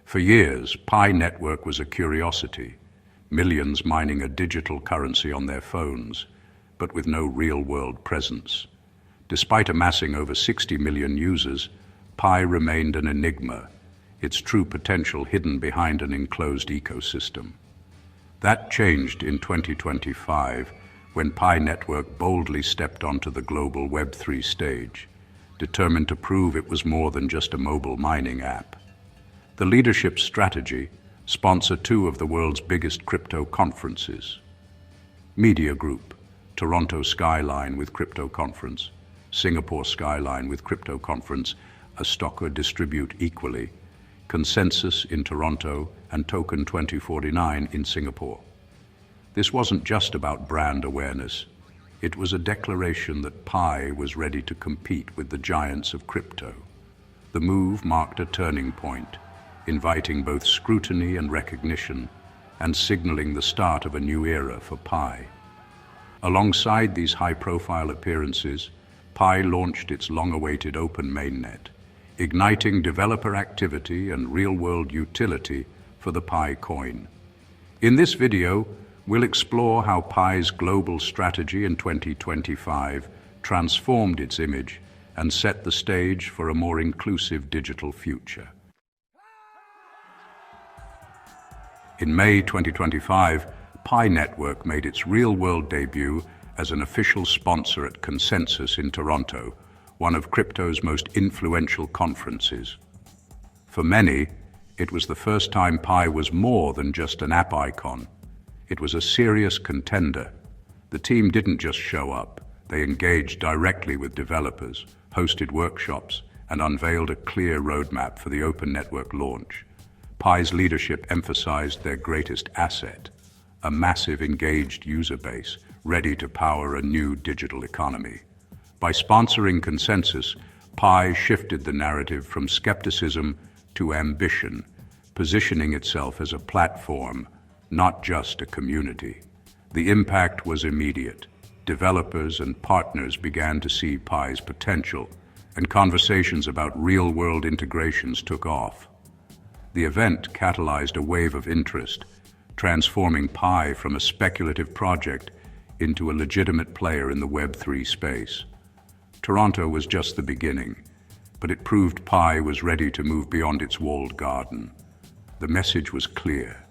For years, Pi Network was a curiosity, millions mining a digital currency on their phones, but with no real-world presence. Despite amassing over 60 million users, Pi remained an enigma, its true potential hidden behind an enclosed ecosystem. That changed in 2025, when Pi Network boldly stepped onto the global Web3 stage, determined to prove it was more than just a mobile mining app. The leadership strategy: sponsor two of the world's biggest crypto conferences. Media Group: Toronto Skyline with Crypto Conference, Singapore Skyline with Crypto Conference, a stocker distribute equally, Consensus in Toronto and Token 2049 in Singapore. This wasn't just about brand awareness. It was a declaration that Pi was ready to compete with the giants of crypto. The move marked a turning point, inviting both scrutiny and recognition, and signaling the start of a new era for Pi. Alongside these high-profile appearances, Pi launched its long-awaited open mainnet, igniting developer activity and real-world utility for the Pi coin. In this video, we'll explore how Pi's global strategy in 2025 transformed its image and set the stage for a more inclusive digital future. In May 2025, Pi Network made its real-world debut as an official sponsor at Consensus in Toronto, one of crypto's most influential conferences. For many, it was the first time Pi was more than just an app icon. It was a serious contender. The team didn't just show up. They engaged directly with developers, hosted workshops, and unveiled a clear roadmap for the open network launch. Pi's leadership emphasized their greatest asset: a massive engaged user base ready to power a new digital economy. By sponsoring Consensus, Pi shifted the narrative from skepticism to ambition, positioning itself as a platform, not just a community. The impact was immediate. Developers and partners began to see Pi's potential, and conversations about real-world integrations took off. The event catalyzed a wave of interest, transforming Pi from a speculative project into a legitimate player in the Web3 space. Toronto was just the beginning, but it proved Pi was ready to move beyond its walled garden. The message was clear.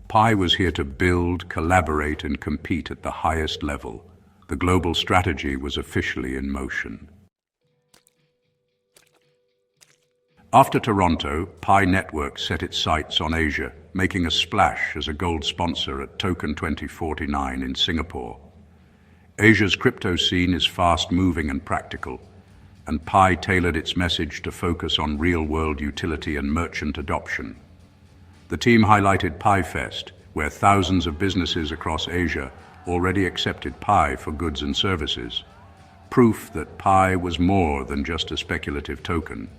Pi was here to build, collaborate, and compete at the highest level. The global strategy was officially in motion. After Toronto, Pi Network set its sights on Asia, making a splash as a gold sponsor at Token 2049 in Singapore. Asia's crypto scene is fast-moving and practical, and Pi tailored its message to focus on real-world utility and merchant adoption. The team highlighted Pi Fest, where thousands of businesses across Asia already accepted Pi for goods and services, proof that Pi was more than just a speculative token.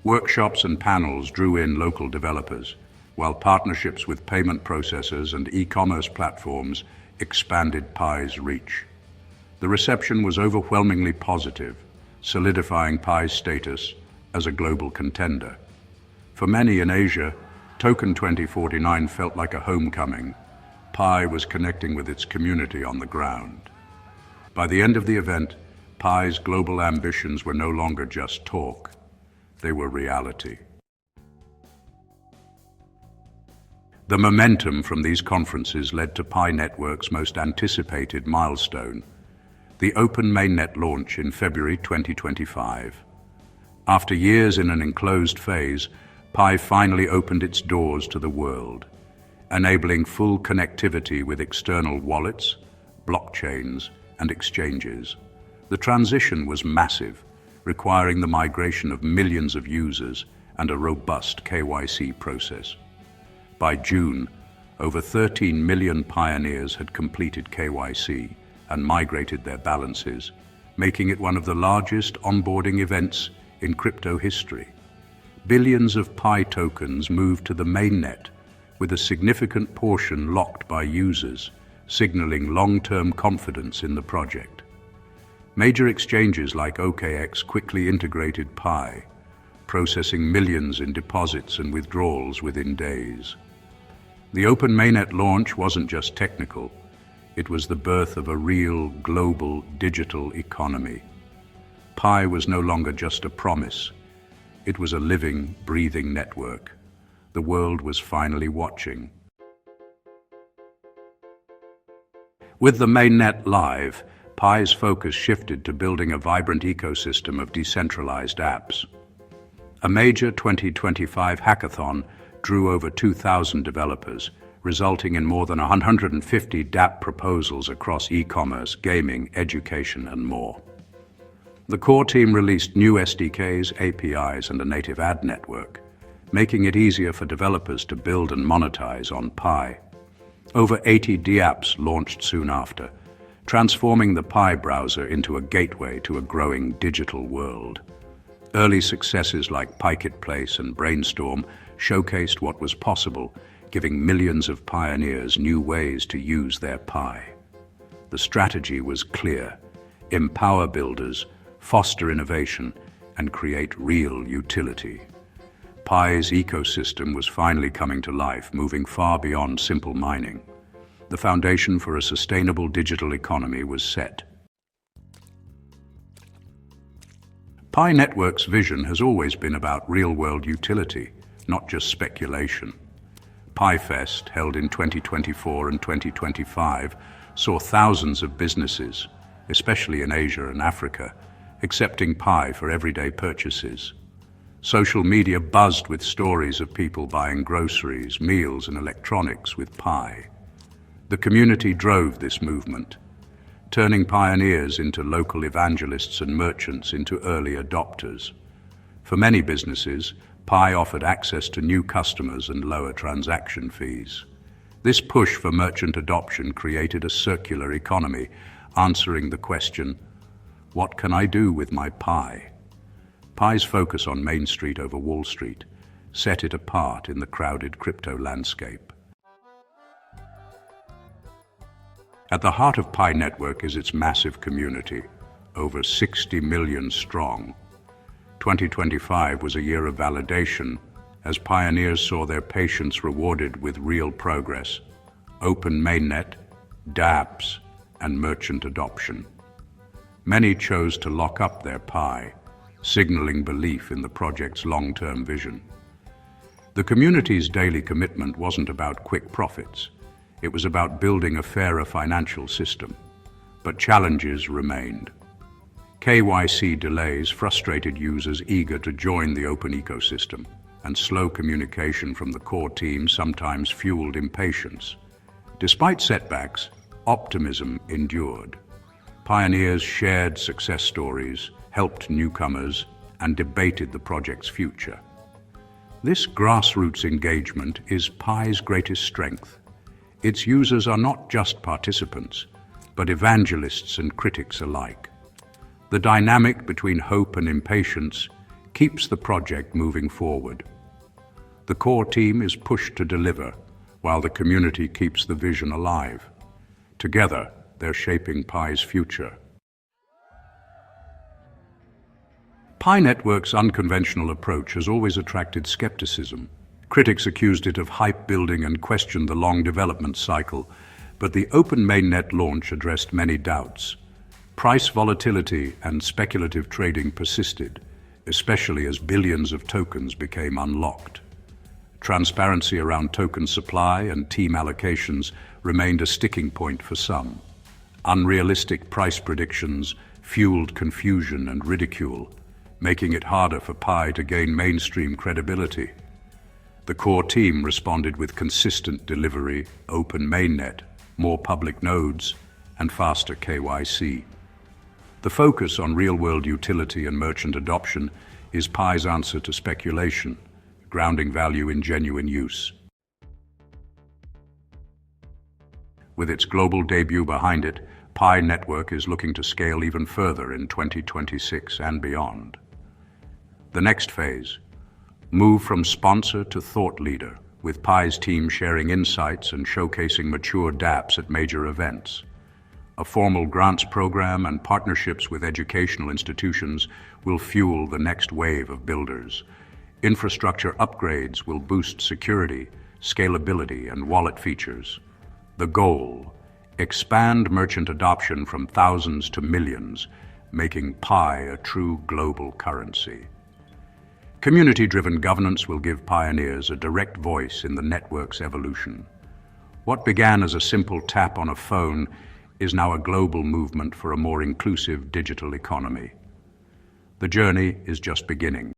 Workshops and panels drew in local developers, while partnerships with payment processors and e-commerce platforms expanded Pi's reach. The reception was overwhelmingly positive, solidifying Pi's status as a global contender. For many in Asia, Token 2049 felt like a homecoming. Pi was connecting with its community on the ground. By the end of the event, Pi's global ambitions were no longer just talk. They were reality. The momentum from these conferences led to Pi Network's most anticipated milestone: the open mainnet launch in February 2025. After years in an enclosed phase, Pi finally opened its doors to the world, enabling full connectivity with external wallets, blockchains, and exchanges. The transition was massive, requiring the migration of millions of users and a robust KYC process. By June, over 13 million pioneers had completed KYC and migrated their balances, making it one of the largest onboarding events in crypto history. Billions of Pi tokens moved to the mainnet, with a significant portion locked by users, signaling long-term confidence in the project. Major exchanges like OKX quickly integrated Pi, processing millions in deposits and withdrawals within days. The Open Mainnet launch wasn't just technical, it was the birth of a real global digital economy. Pi was no longer just a promise, it was a living, breathing network. The world was finally watching. With the mainnet live, Pi's focus shifted to building a vibrant ecosystem of decentralized apps. A major 2025 hackathon drew over 2,000 developers, resulting in more than 150 dApp proposals across e-commerce, gaming, education, and more. The core team released new SDKs, APIs, and a native ad network, making it easier for developers to build and monetize on Pi. Over 80 dApps launched soon after, transforming the Pi browser into a gateway to a growing digital world. Early successes like Marketplace and Brainstorm showcased what was possible, giving millions of pioneers new ways to use their Pi. The strategy was clear: empower builders, foster innovation, and create real utility. Pi's ecosystem was finally coming to life, moving far beyond simple mining. The foundation for a sustainable digital economy was set. Pi Network's vision has always been about real-world utility, not just speculation. PiFest, held in 2024 and 2025, saw thousands of businesses, especially in Asia and Africa, accepting Pi for everyday purchases. Social media buzzed with stories of people buying groceries, meals, and electronics with Pi. The community drove this movement, turning pioneers into local evangelists and merchants into early adopters. For many businesses, Pi offered access to new customers and lower transaction fees. This push for merchant adoption created a circular economy, answering the question, what can I do with my Pi? Pi's focus on Main Street over Wall Street set it apart in the crowded crypto landscape. At the heart of Pi Network is its massive community, over 60 million strong. 2025 was a year of validation as pioneers saw their patience rewarded with real progress: open mainnet, dApps, and merchant adoption. Many chose to lock up their Pi, signaling belief in the project's long-term vision. The community's daily commitment wasn't about quick profits. It was about building a fairer financial system. But challenges remained. KYC delays frustrated users eager to join the open ecosystem, and slow communication from the core team sometimes fueled impatience. Despite setbacks, optimism endured. Pioneers shared success stories, helped newcomers, and debated the project's future. This grassroots engagement is Pi's greatest strength. Its users are not just participants, but evangelists and critics alike. The dynamic between hope and impatience keeps the project moving forward. The core team is pushed to deliver, while the community keeps the vision alive. Together, they're shaping Pi's future. Pi Network's unconventional approach has always attracted skepticism. Critics accused it of hype building and questioned the long development cycle, but the open mainnet launch addressed many doubts. Price volatility and speculative trading persisted, especially as billions of tokens became unlocked. Transparency around token supply and team allocations remained a sticking point for some. Unrealistic price predictions fueled confusion and ridicule, making it harder for Pi to gain mainstream credibility. The core team responded with consistent delivery, open mainnet, more public nodes, and faster KYC. The focus on real-world utility and merchant adoption is Pi's answer to speculation, grounding value in genuine use. With its global debut behind it, Pi Network is looking to scale even further in 2026 and beyond. The next phase: move from sponsor to thought leader, with Pi's team sharing insights and showcasing mature dApps at major events. A formal grants program and partnerships with educational institutions will fuel the next wave of builders, Infrastructure upgrades will boost security, scalability, and wallet features. The goal: expand merchant adoption from thousands to millions, making Pi a true global currency. Community-driven governance will give pioneers a direct voice in the network's evolution. What began as a simple tap on a phone is now a global movement for a more inclusive digital economy. The journey is just beginning.